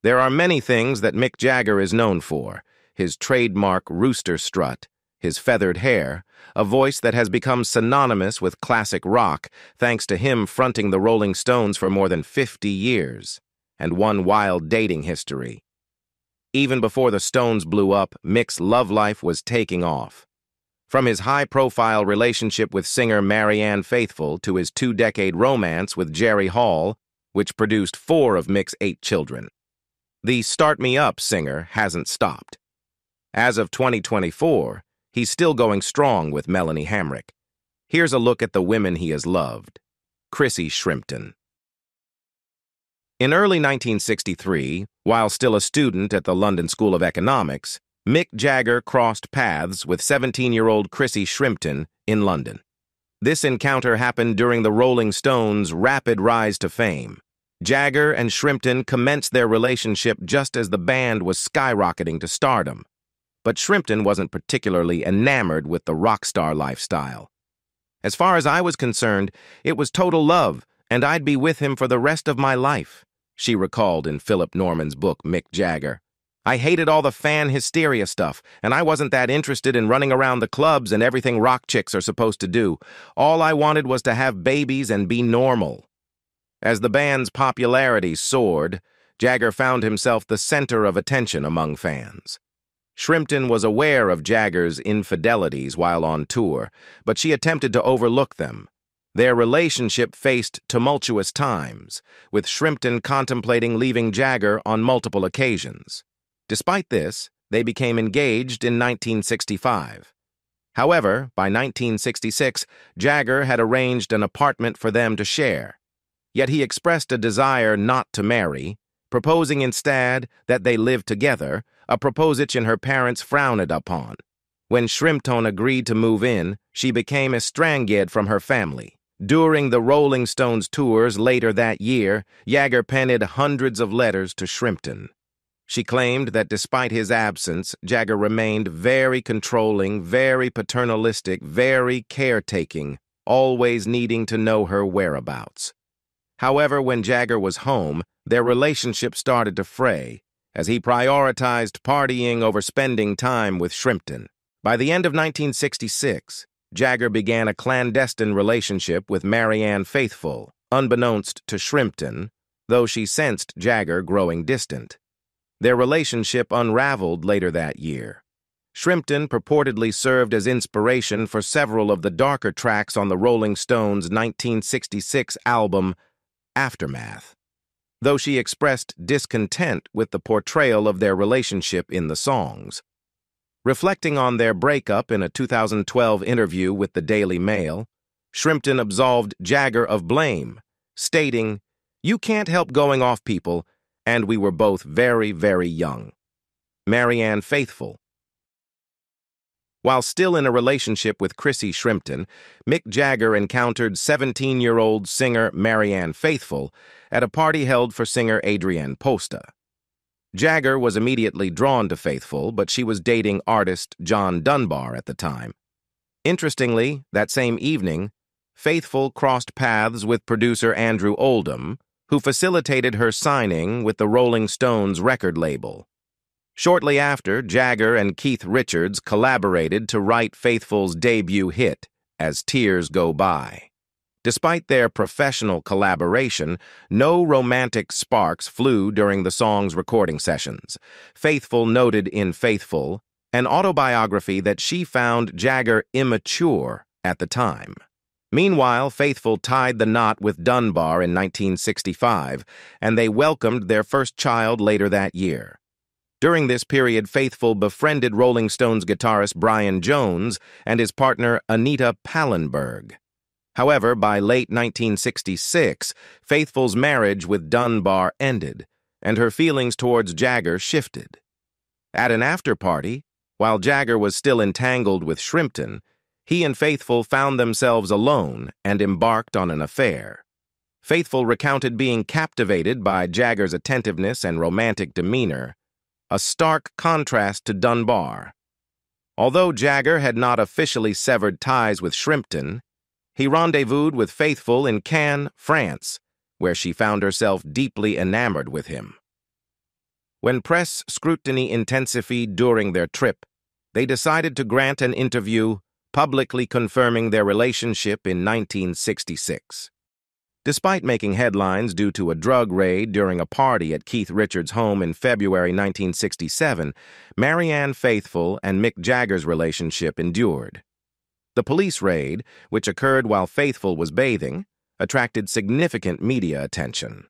There are many things that Mick Jagger is known for: his trademark rooster strut, his feathered hair, a voice that has become synonymous with classic rock thanks to him fronting the Rolling Stones for more than 50 years, and one wild dating history. Even before the Stones blew up, Mick's love life was taking off. From his high-profile relationship with singer Marianne Faithfull to his 2-decade romance with Jerry Hall, which produced 4 of Mick's 8 children. The Start Me Up singer hasn't stopped. As of 2024, he's still going strong with Melanie Hamrick. Here's a look at the women he has loved. Chrissy Shrimpton. In early 1963, while still a student at the London School of Economics, Mick Jagger crossed paths with 17-year-old Chrissy Shrimpton in London. This encounter happened during the Rolling Stones' rapid rise to fame. Jagger and Shrimpton commenced their relationship just as the band was skyrocketing to stardom. But Shrimpton wasn't particularly enamored with the rock star lifestyle. As far as I was concerned, it was total love, and I'd be with him for the rest of my life, she recalled in Philip Norman's book, Mick Jagger. I hated all the fan hysteria stuff, and I wasn't that interested in running around the clubs and everything rock chicks are supposed to do. All I wanted was to have babies and be normal. As the band's popularity soared, Jagger found himself the center of attention among fans. Shrimpton was aware of Jagger's infidelities while on tour, but she attempted to overlook them. Their relationship faced tumultuous times, with Shrimpton contemplating leaving Jagger on multiple occasions. Despite this, they became engaged in 1965. However, by 1966, Jagger had arranged an apartment for them to share. Yet he expressed a desire not to marry, proposing instead that they live together, a proposition her parents frowned upon. When Shrimpton agreed to move in, she became estranged from her family. During the Rolling Stones tours later that year, Jagger penned hundreds of letters to Shrimpton. She claimed that despite his absence, Jagger remained very controlling, very paternalistic, very caretaking, always needing to know her whereabouts. However, when Jagger was home, their relationship started to fray, as he prioritized partying over spending time with Shrimpton. By the end of 1966, Jagger began a clandestine relationship with Marianne Faithfull, unbeknownst to Shrimpton, though she sensed Jagger growing distant. Their relationship unraveled later that year. Shrimpton purportedly served as inspiration for several of the darker tracks on the Rolling Stones' 1966 album, Aftermath, though she expressed discontent with the portrayal of their relationship in the songs. Reflecting on their breakup in a 2012 interview with the Daily Mail, Shrimpton absolved Jagger of blame, stating, "You can't help going off people, and we were both very, very young." Marianne Faithfull. While still in a relationship with Chrissy Shrimpton, Mick Jagger encountered 17-year-old singer Marianne Faithfull at a party held for singer Adrienne Posta. Jagger was immediately drawn to Faithfull, but she was dating artist John Dunbar at the time. Interestingly, that same evening, Faithfull crossed paths with producer Andrew Oldham, who facilitated her signing with the Rolling Stones record label. Shortly after, Jagger and Keith Richards collaborated to write Faithfull's debut hit, As Tears Go By. Despite their professional collaboration, no romantic sparks flew during the song's recording sessions. Faithfull noted in Faithfull, an autobiography, that she found Jagger immature at the time. Meanwhile, Faithfull tied the knot with Dunbar in 1965, and they welcomed their first child later that year. During this period, Faithfull befriended Rolling Stones guitarist Brian Jones and his partner Anita Pallenberg. However, by late 1966, Faithfull's marriage with Dunbar ended, and her feelings towards Jagger shifted. At an after-party, while Jagger was still entangled with Shrimpton, he and Faithfull found themselves alone and embarked on an affair. Faithfull recounted being captivated by Jagger's attentiveness and romantic demeanor, a stark contrast to Dunbar. Although Jagger had not officially severed ties with Shrimpton, he rendezvoused with Faithfull in Cannes, France, where she found herself deeply enamored with him. When press scrutiny intensified during their trip, they decided to grant an interview, publicly confirming their relationship in 1966. Despite making headlines due to a drug raid during a party at Keith Richards' home in February 1967, Marianne Faithfull and Mick Jagger's relationship endured. The police raid, which occurred while Faithfull was bathing, attracted significant media attention.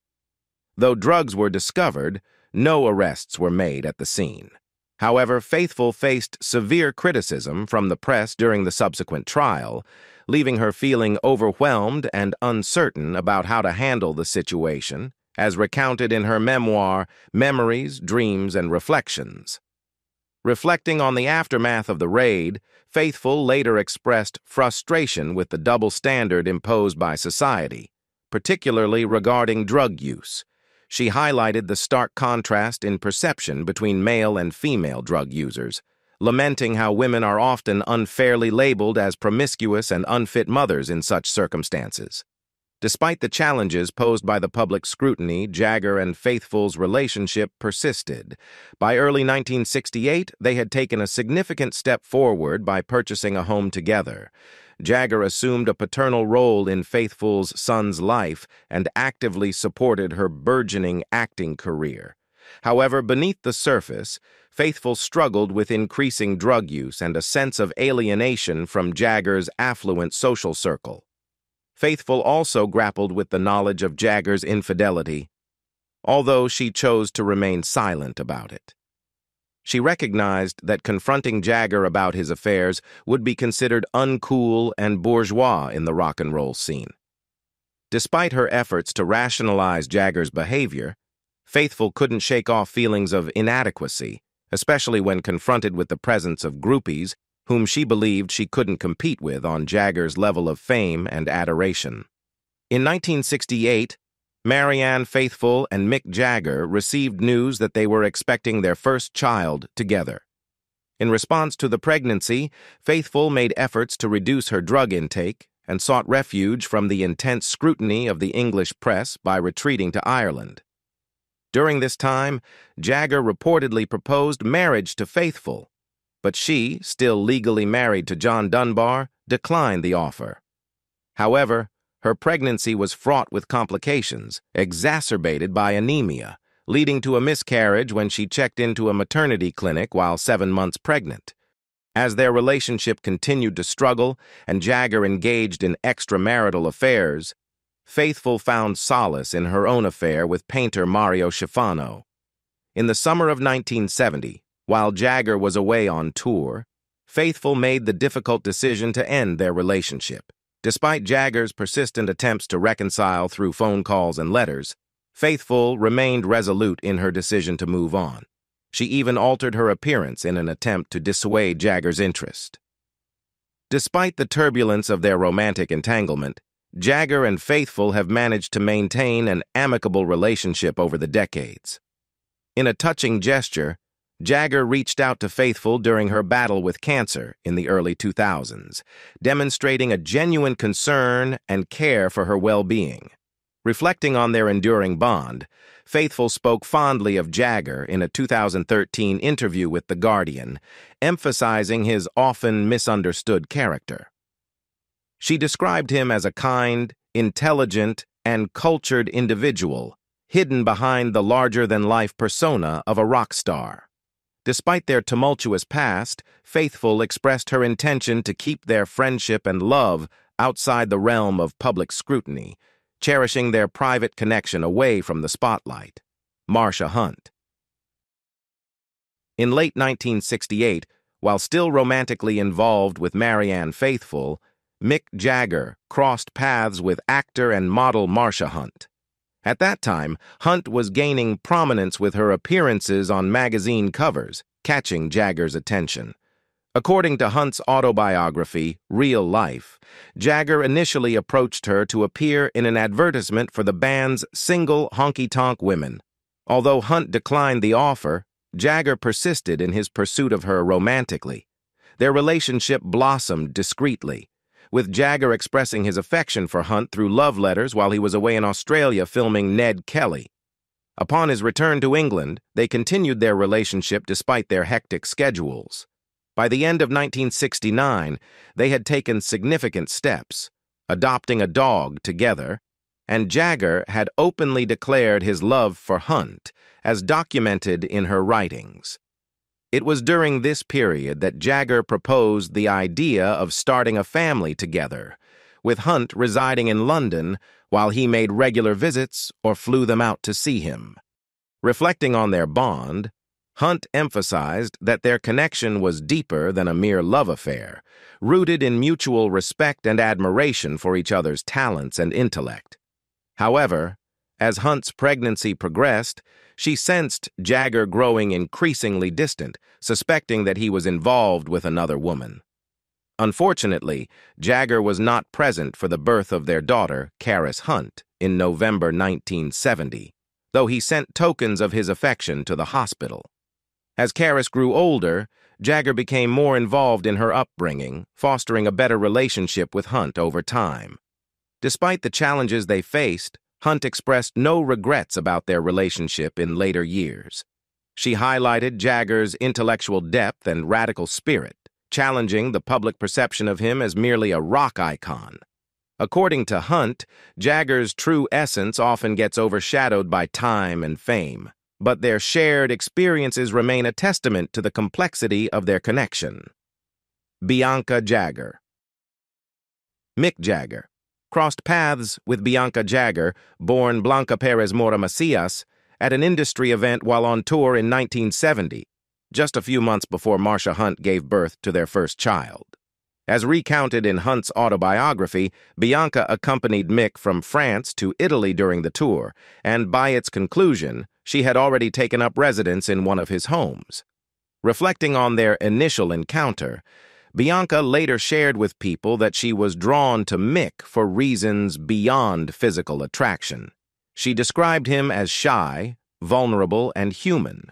Though drugs were discovered, no arrests were made at the scene. However, Faithfull faced severe criticism from the press during the subsequent trial, leaving her feeling overwhelmed and uncertain about how to handle the situation, as recounted in her memoir, Memories, Dreams, and Reflections. Reflecting on the aftermath of the raid, Faithfull later expressed frustration with the double standard imposed by society, particularly regarding drug use. She highlighted the stark contrast in perception between male and female drug users, lamenting how women are often unfairly labeled as promiscuous and unfit mothers in such circumstances. Despite the challenges posed by the public scrutiny, Jagger and Faithfull's relationship persisted. By early 1968, they had taken a significant step forward by purchasing a home together. Jagger assumed a paternal role in Faithfull's son's life and actively supported her burgeoning acting career. However, beneath the surface, Faithfull struggled with increasing drug use and a sense of alienation from Jagger's affluent social circle. Faithfull also grappled with the knowledge of Jagger's infidelity, although she chose to remain silent about it. She recognized that confronting Jagger about his affairs would be considered uncool and bourgeois in the rock and roll scene. Despite her efforts to rationalize Jagger's behavior, Faithfull couldn't shake off feelings of inadequacy, especially when confronted with the presence of groupies whom she believed she couldn't compete with on Jagger's level of fame and adoration. In 1968, Marianne Faithfull and Mick Jagger received news that they were expecting their first child together. In response to the pregnancy, Faithfull made efforts to reduce her drug intake and sought refuge from the intense scrutiny of the English press by retreating to Ireland. During this time, Jagger reportedly proposed marriage to Faithfull, but she, still legally married to John Dunbar, declined the offer. However, her pregnancy was fraught with complications, exacerbated by anemia, leading to a miscarriage when she checked into a maternity clinic while 7 months pregnant. As their relationship continued to struggle and Jagger engaged in extramarital affairs, Faithfull found solace in her own affair with painter Mario Schifano. In the summer of 1970, while Jagger was away on tour, Faithfull made the difficult decision to end their relationship. Despite Jagger's persistent attempts to reconcile through phone calls and letters, Faithfull remained resolute in her decision to move on. She even altered her appearance in an attempt to dissuade Jagger's interest. Despite the turbulence of their romantic entanglement, Jagger and Faithfull have managed to maintain an amicable relationship over the decades. In a touching gesture, Jagger reached out to Faithfull during her battle with cancer in the early 2000s, demonstrating a genuine concern and care for her well-being. Reflecting on their enduring bond, Faithfull spoke fondly of Jagger in a 2013 interview with The Guardian, emphasizing his often misunderstood character. She described him as a kind, intelligent, and cultured individual, hidden behind the larger-than-life persona of a rock star. Despite their tumultuous past, Faithfull expressed her intention to keep their friendship and love outside the realm of public scrutiny, cherishing their private connection away from the spotlight. Marsha Hunt. In late 1968, while still romantically involved with Marianne Faithfull, Mick Jagger crossed paths with actor and model Marsha Hunt. At that time, Hunt was gaining prominence with her appearances on magazine covers, catching Jagger's attention. According to Hunt's autobiography, Real Life, Jagger initially approached her to appear in an advertisement for the band's single Honky Tonk Women. Although Hunt declined the offer, Jagger persisted in his pursuit of her romantically. Their relationship blossomed discreetly, with Jagger expressing his affection for Hunt through love letters while he was away in Australia filming Ned Kelly. Upon his return to England, they continued their relationship despite their hectic schedules. By the end of 1969, they had taken significant steps, adopting a dog together, and Jagger had openly declared his love for Hunt, as documented in her writings. It was during this period that Jagger proposed the idea of starting a family together, with Hunt residing in London while he made regular visits or flew them out to see him. Reflecting on their bond, Hunt emphasized that their connection was deeper than a mere love affair, rooted in mutual respect and admiration for each other's talents and intellect. However, as Hunt's pregnancy progressed, she sensed Jagger growing increasingly distant, suspecting that he was involved with another woman. Unfortunately, Jagger was not present for the birth of their daughter, Karis Hunt, in November 1970, though he sent tokens of his affection to the hospital. As Karis grew older, Jagger became more involved in her upbringing, fostering a better relationship with Hunt over time. Despite the challenges they faced, Hunt expressed no regrets about their relationship in later years. She highlighted Jagger's intellectual depth and radical spirit, challenging the public perception of him as merely a rock icon. According to Hunt, Jagger's true essence often gets overshadowed by time and fame, but their shared experiences remain a testament to the complexity of their connection. Bianca Jagger. Mick Jagger crossed paths with Bianca Jagger, born Blanca Perez Mora Macias, at an industry event while on tour in 1970, just a few months before Marsha Hunt gave birth to their first child. As recounted in Hunt's autobiography, Bianca accompanied Mick from France to Italy during the tour, and by its conclusion, she had already taken up residence in one of his homes. Reflecting on their initial encounter, Bianca later shared with people that she was drawn to Mick for reasons beyond physical attraction. She described him as shy, vulnerable, and human,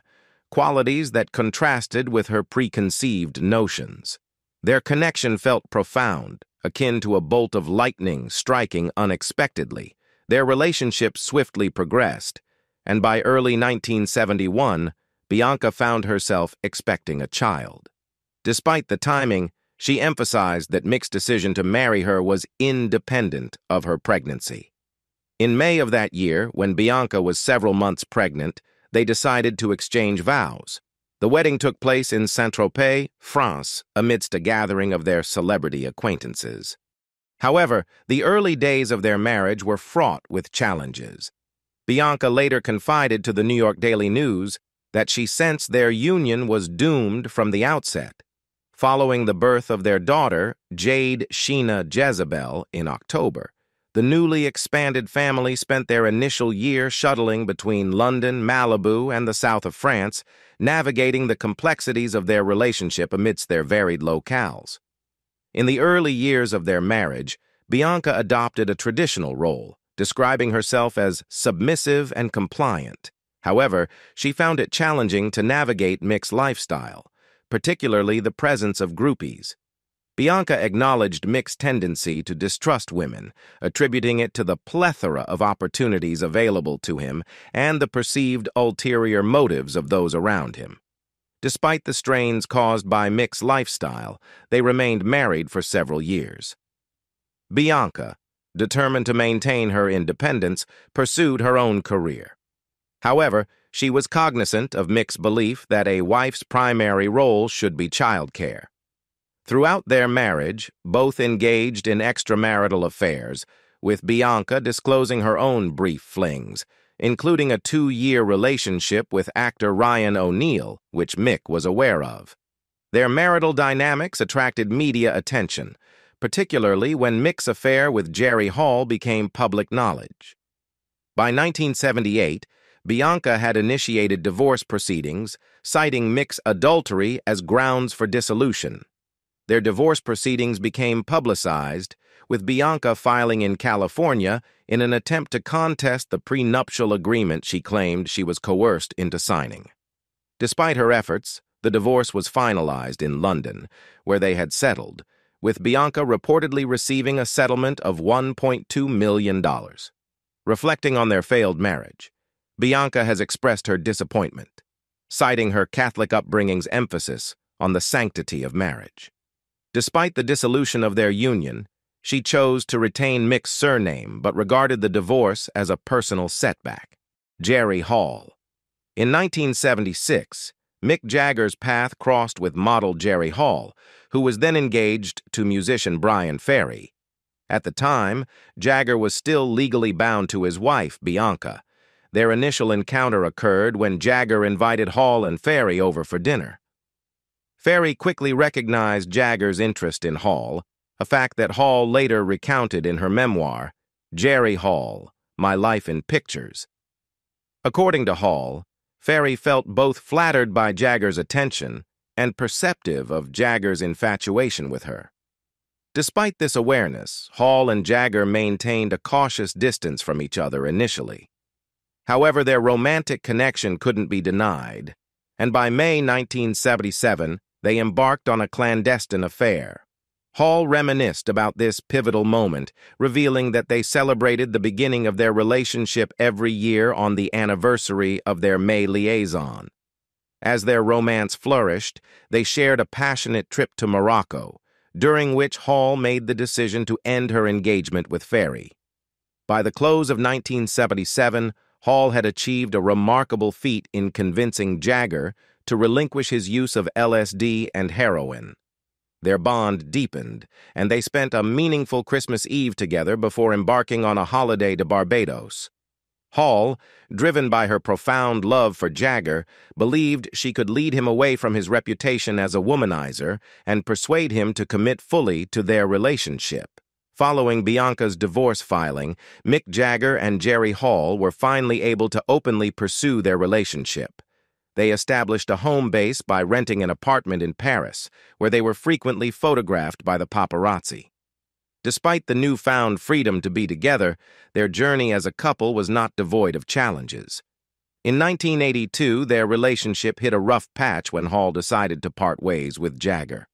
qualities that contrasted with her preconceived notions. Their connection felt profound, akin to a bolt of lightning striking unexpectedly. Their relationship swiftly progressed, and by early 1971, Bianca found herself expecting a child. Despite the timing, she emphasized that Mick's decision to marry her was independent of her pregnancy. In May of that year, when Bianca was several months pregnant, they decided to exchange vows. The wedding took place in Saint-Tropez, France, amidst a gathering of their celebrity acquaintances. However, the early days of their marriage were fraught with challenges. Bianca later confided to the New York Daily News that she sensed their union was doomed from the outset. Following the birth of their daughter, Jade Sheena Jezebel, in October, the newly expanded family spent their initial year shuttling between London, Malibu, and the south of France, navigating the complexities of their relationship amidst their varied locales. In the early years of their marriage, Bianca adopted a traditional role, describing herself as submissive and compliant. However, she found it challenging to navigate Mick's lifestyle, particularly the presence of groupies. Bianca acknowledged Mick's tendency to distrust women, attributing it to the plethora of opportunities available to him and the perceived ulterior motives of those around him. Despite the strains caused by Mick's lifestyle, they remained married for several years. Bianca, determined to maintain her independence, pursued her own career. However, she was cognizant of Mick's belief that a wife's primary role should be childcare. Throughout their marriage, both engaged in extramarital affairs, with Bianca disclosing her own brief flings, including a 2-year relationship with actor Ryan O'Neal, which Mick was aware of. Their marital dynamics attracted media attention, particularly when Mick's affair with Jerry Hall became public knowledge. By 1978, Bianca had initiated divorce proceedings, citing Mick's adultery as grounds for dissolution. Their divorce proceedings became publicized, with Bianca filing in California in an attempt to contest the prenuptial agreement she claimed she was coerced into signing. Despite her efforts, the divorce was finalized in London, where they had settled, with Bianca reportedly receiving a settlement of $1.2 million. Reflecting on their failed marriage, Bianca has expressed her disappointment, citing her Catholic upbringing's emphasis on the sanctity of marriage. Despite the dissolution of their union, she chose to retain Mick's surname but regarded the divorce as a personal setback. Jerry Hall. In 1976, Mick Jagger's path crossed with model Jerry Hall, who was then engaged to musician Bryan Ferry. At the time, Jagger was still legally bound to his wife, Bianca. Their initial encounter occurred when Jagger invited Hall and Ferry over for dinner. Ferry quickly recognized Jagger's interest in Hall, a fact that Hall later recounted in her memoir, Jerry Hall, My Life in Pictures. According to Hall, Ferry felt both flattered by Jagger's attention and perceptive of Jagger's infatuation with her. Despite this awareness, Hall and Jagger maintained a cautious distance from each other initially. However, their romantic connection couldn't be denied, and by May 1977, they embarked on a clandestine affair. Hall reminisced about this pivotal moment, revealing that they celebrated the beginning of their relationship every year on the anniversary of their May liaison. As their romance flourished, they shared a passionate trip to Morocco, during which Hall made the decision to end her engagement with Ferry. By the close of 1977, Hall had achieved a remarkable feat in convincing Jagger to relinquish his use of LSD and heroin. Their bond deepened, and they spent a meaningful Christmas Eve together before embarking on a holiday to Barbados. Hall, driven by her profound love for Jagger, believed she could lead him away from his reputation as a womanizer and persuade him to commit fully to their relationship. Following Bianca's divorce filing, Mick Jagger and Jerry Hall were finally able to openly pursue their relationship. They established a home base by renting an apartment in Paris, where they were frequently photographed by the paparazzi. Despite the newfound freedom to be together, their journey as a couple was not devoid of challenges. In 1982, their relationship hit a rough patch when Hall decided to part ways with Jagger.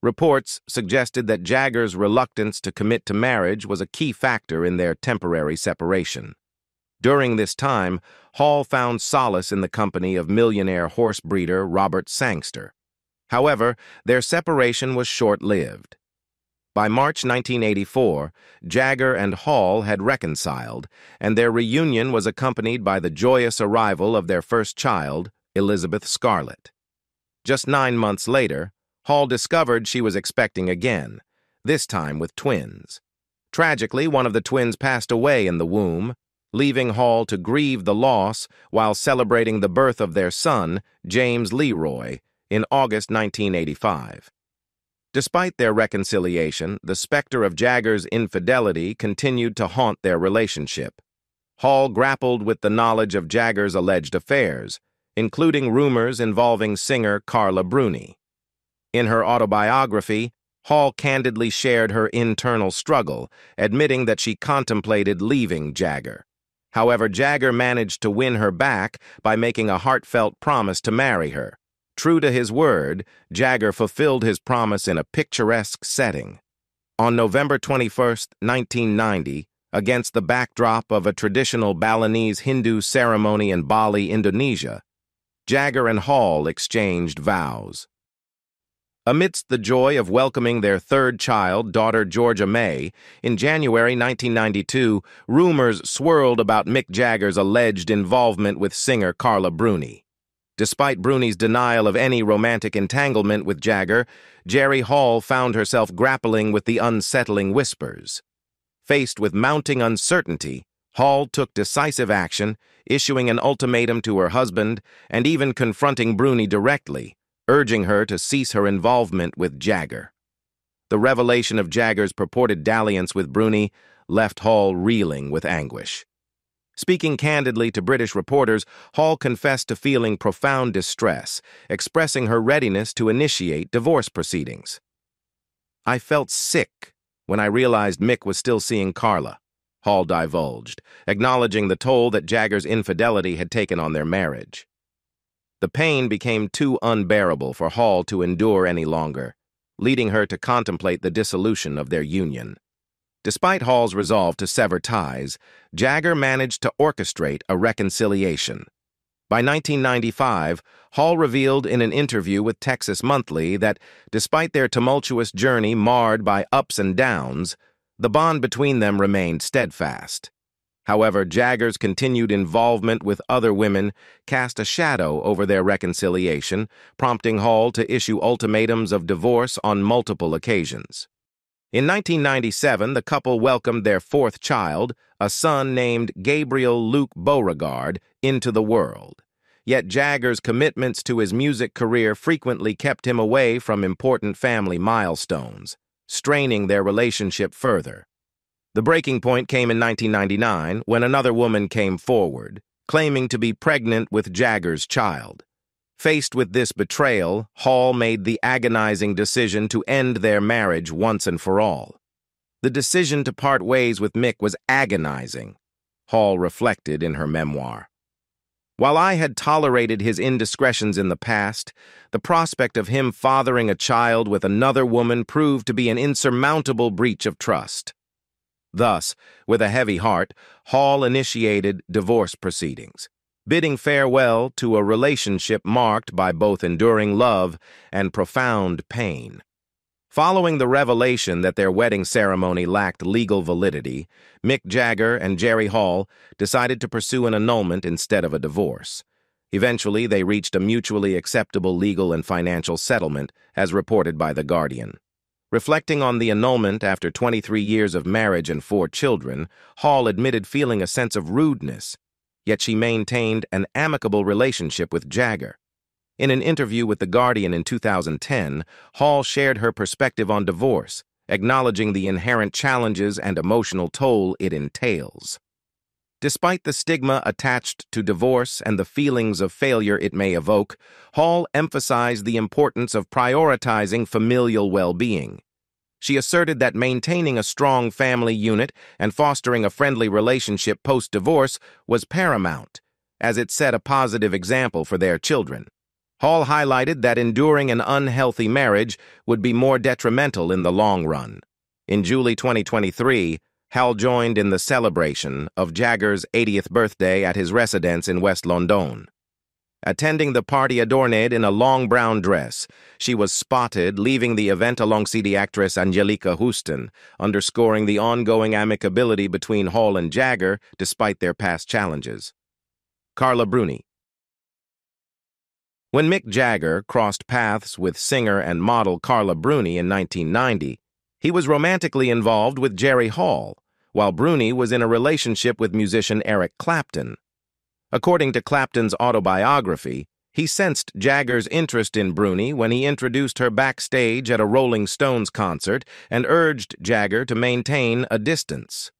Reports suggested that Jagger's reluctance to commit to marriage was a key factor in their temporary separation. During this time, Hall found solace in the company of millionaire horse breeder Robert Sangster. However, their separation was short-lived. By March 1984, Jagger and Hall had reconciled, and their reunion was accompanied by the joyous arrival of their first child, Elizabeth Scarlett. Just 9 months later, Hall discovered she was expecting again, this time with twins. Tragically, one of the twins passed away in the womb, leaving Hall to grieve the loss while celebrating the birth of their son, James Leroy, in August 1985. Despite their reconciliation, the specter of Jagger's infidelity continued to haunt their relationship. Hall grappled with the knowledge of Jagger's alleged affairs, including rumors involving singer Carla Bruni. In her autobiography, Hall candidly shared her internal struggle, admitting that she contemplated leaving Jagger. However, Jagger managed to win her back by making a heartfelt promise to marry her. True to his word, Jagger fulfilled his promise in a picturesque setting. On November 21, 1990, against the backdrop of a traditional Balinese Hindu ceremony in Bali, Indonesia, Jagger and Hall exchanged vows. Amidst the joy of welcoming their third child, daughter Georgia May, in January 1992, rumors swirled about Mick Jagger's alleged involvement with singer Carla Bruni. Despite Bruni's denial of any romantic entanglement with Jagger, Jerry Hall found herself grappling with the unsettling whispers. Faced with mounting uncertainty, Hall took decisive action, issuing an ultimatum to her husband and even confronting Bruni directly, urging her to cease her involvement with Jagger. The revelation of Jagger's purported dalliance with Bruni left Hall reeling with anguish. Speaking candidly to British reporters, Hall confessed to feeling profound distress, expressing her readiness to initiate divorce proceedings. "I felt sick when I realized Mick was still seeing Carla," Hall divulged, acknowledging the toll that Jagger's infidelity had taken on their marriage. The pain became too unbearable for Hall to endure any longer, leading her to contemplate the dissolution of their union. Despite Hall's resolve to sever ties, Jagger managed to orchestrate a reconciliation. By 1995, Hall revealed in an interview with Texas Monthly that, despite their tumultuous journey marred by ups and downs, the bond between them remained steadfast. However, Jagger's continued involvement with other women cast a shadow over their reconciliation, prompting Hall to issue ultimatums of divorce on multiple occasions. In 1997, the couple welcomed their fourth child, a son named Gabriel Luke Beauregard, into the world. Yet Jagger's commitments to his music career frequently kept him away from important family milestones, straining their relationship further. The breaking point came in 1999 when another woman came forward, claiming to be pregnant with Jagger's child. Faced with this betrayal, Hall made the agonizing decision to end their marriage once and for all. The decision to part ways with Mick was agonizing, Hall reflected in her memoir. While I had tolerated his indiscretions in the past, the prospect of him fathering a child with another woman proved to be an insurmountable breach of trust. Thus, with a heavy heart, Hall initiated divorce proceedings, bidding farewell to a relationship marked by both enduring love and profound pain. Following the revelation that their wedding ceremony lacked legal validity, Mick Jagger and Jerry Hall decided to pursue an annulment instead of a divorce. Eventually, they reached a mutually acceptable legal and financial settlement, as reported by The Guardian. Reflecting on the annulment after 23 years of marriage and 4 children, Hall admitted feeling a sense of rudeness, yet she maintained an amicable relationship with Jagger. In an interview with The Guardian in 2010, Hall shared her perspective on divorce, acknowledging the inherent challenges and emotional toll it entails. Despite the stigma attached to divorce and the feelings of failure it may evoke, Hall emphasized the importance of prioritizing familial well-being. She asserted that maintaining a strong family unit and fostering a friendly relationship post-divorce was paramount, as it set a positive example for their children. Hall highlighted that enduring an unhealthy marriage would be more detrimental in the long run. In July 2023, Hall joined in the celebration of Jagger's 80th birthday at his residence in West London. Attending the party adorned in a long brown dress, she was spotted leaving the event alongside the actress Angelica Houston, underscoring the ongoing amicability between Hall and Jagger despite their past challenges. Carla Bruni. When Mick Jagger crossed paths with singer and model Carla Bruni in 1990, he was romantically involved with Jerry Hall, while Bruni was in a relationship with musician Eric Clapton. According to Clapton's autobiography, he sensed Jagger's interest in Bruni when he introduced her backstage at a Rolling Stones concert and urged Jagger to maintain a distance.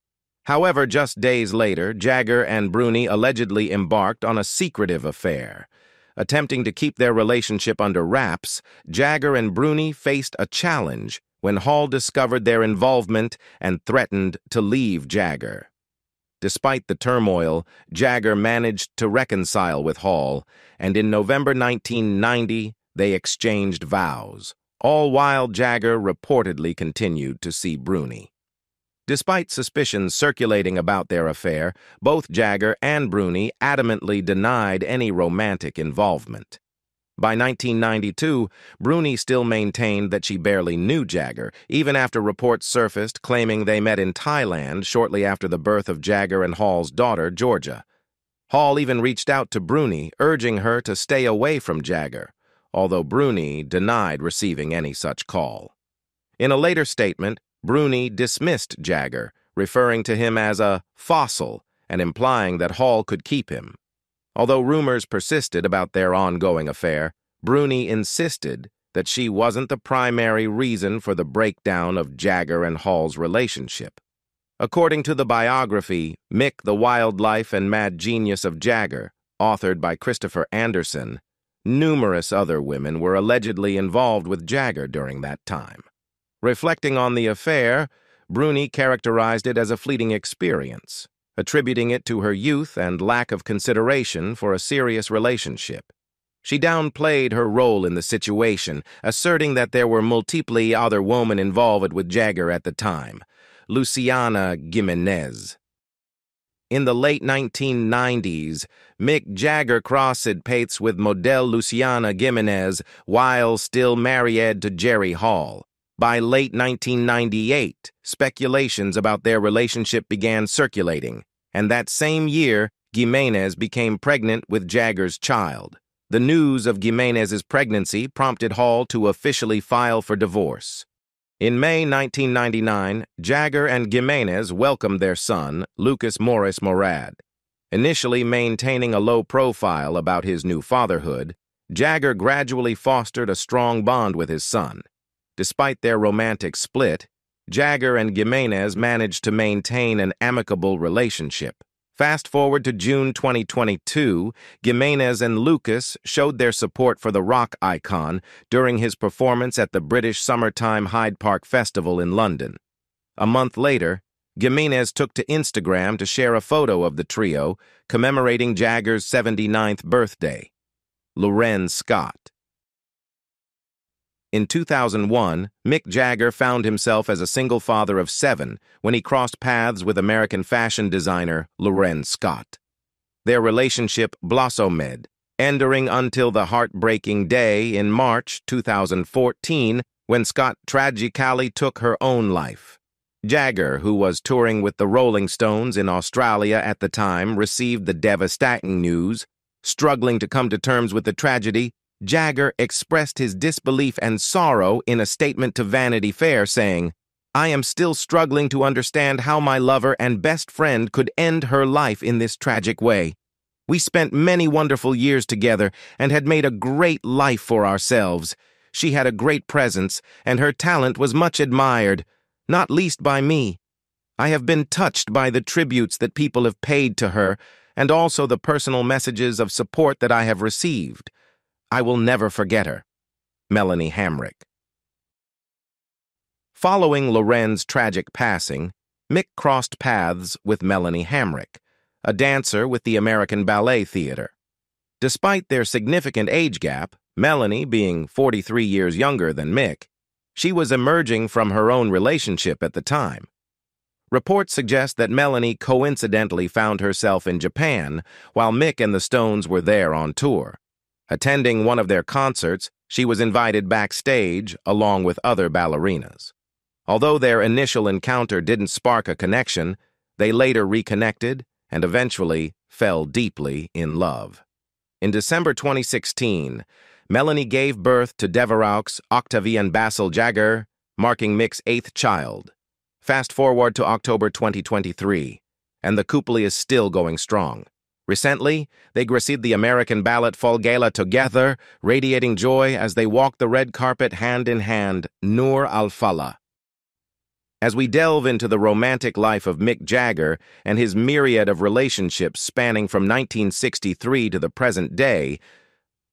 However, just days later, Jagger and Bruni allegedly embarked on a secretive affair. Attempting to keep their relationship under wraps, Jagger and Bruni faced a challenge when Hall discovered their involvement and threatened to leave Jagger. Despite the turmoil, Jagger managed to reconcile with Hall, and in November 1990, they exchanged vows, all while Jagger reportedly continued to see Bruni. Despite suspicions circulating about their affair, both Jagger and Bruni adamantly denied any romantic involvement. By 1992, Bruni still maintained that she barely knew Jagger, even after reports surfaced claiming they met in Thailand shortly after the birth of Jagger and Hall's daughter, Georgia. Hall even reached out to Bruni, urging her to stay away from Jagger, although Bruni denied receiving any such call. In a later statement, Bruni dismissed Jagger, referring to him as a fossil and implying that Hall could keep him. Although rumors persisted about their ongoing affair, Bruni insisted that she wasn't the primary reason for the breakdown of Jagger and Hall's relationship. According to the biography, Mick, the Wildlife and Mad Genius of Jagger, authored by Christopher Anderson, numerous other women were allegedly involved with Jagger during that time. Reflecting on the affair, Bruni characterized it as a fleeting experience, attributing it to her youth and lack of consideration for a serious relationship. She downplayed her role in the situation, asserting that there were multiple other women involved with Jagger at the time. Luciana Gimenez. In the late 1990s, Mick Jagger crossed paths with model Luciana Gimenez while still married to Jerry Hall. By late 1998, speculations about their relationship began circulating, and that same year, Gimenez became pregnant with Jagger's child. The news of Gimenez's pregnancy prompted Hall to officially file for divorce. In May 1999, Jagger and Gimenez welcomed their son, Lucas Morris Morad. Initially maintaining a low profile about his new fatherhood, Jagger gradually fostered a strong bond with his son. Despite their romantic split, Jagger and Gimenez managed to maintain an amicable relationship. Fast forward to June 2022, Gimenez and Lucas showed their support for the rock icon during his performance at the British Summertime Hyde Park Festival in London. A month later, Gimenez took to Instagram to share a photo of the trio commemorating Jagger's 79th birthday. Loren Scott. In 2001, Mick Jagger found himself as a single father of 7 when he crossed paths with American fashion designer Loren Scott. Their relationship blossomed, enduring until the heartbreaking day in March 2014 when Scott tragically took her own life. Jagger, who was touring with the Rolling Stones in Australia at the time, received the devastating news. Struggling to come to terms with the tragedy, Jagger expressed his disbelief and sorrow in a statement to Vanity Fair, saying, "I am still struggling to understand how my lover and best friend could end her life in this tragic way. We spent many wonderful years together and had made a great life for ourselves. She had a great presence, and her talent was much admired, not least by me. I have been touched by the tributes that people have paid to her, and also the personal messages of support that I have received. I will never forget her." Melanie Hamrick. Following Loren's tragic passing, Mick crossed paths with Melanie Hamrick, a dancer with the American Ballet Theater. Despite their significant age gap, Melanie being 43 years younger than Mick, she was emerging from her own relationship at the time. Reports suggest that Melanie coincidentally found herself in Japan while Mick and the Stones were there on tour. Attending one of their concerts, she was invited backstage along with other ballerinas. Although their initial encounter didn't spark a connection, they later reconnected and eventually fell deeply in love. In December 2016, Melanie gave birth to Deveraux Octavian Basil Jagger, marking Mick's 8th child. Fast forward to October 2023, and the couple is still going strong. Recently, they received the American Ballet Gala together, radiating joy as they walked the red carpet hand in hand, Noor al-Falah. As we delve into the romantic life of Mick Jagger and his myriad of relationships spanning from 1963 to the present day,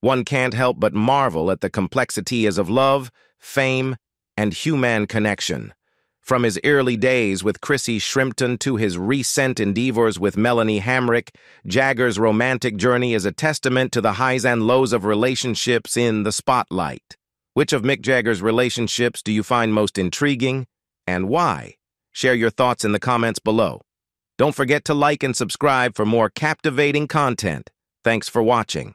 one can't help but marvel at the complexities of love, fame, and human connection. From his early days with Chrissy Shrimpton to his recent endeavors with Melanie Hamrick, Jagger's romantic journey is a testament to the highs and lows of relationships in the spotlight. Which of Mick Jagger's relationships do you find most intriguing, and why? Share your thoughts in the comments below. Don't forget to like and subscribe for more captivating content. Thanks for watching.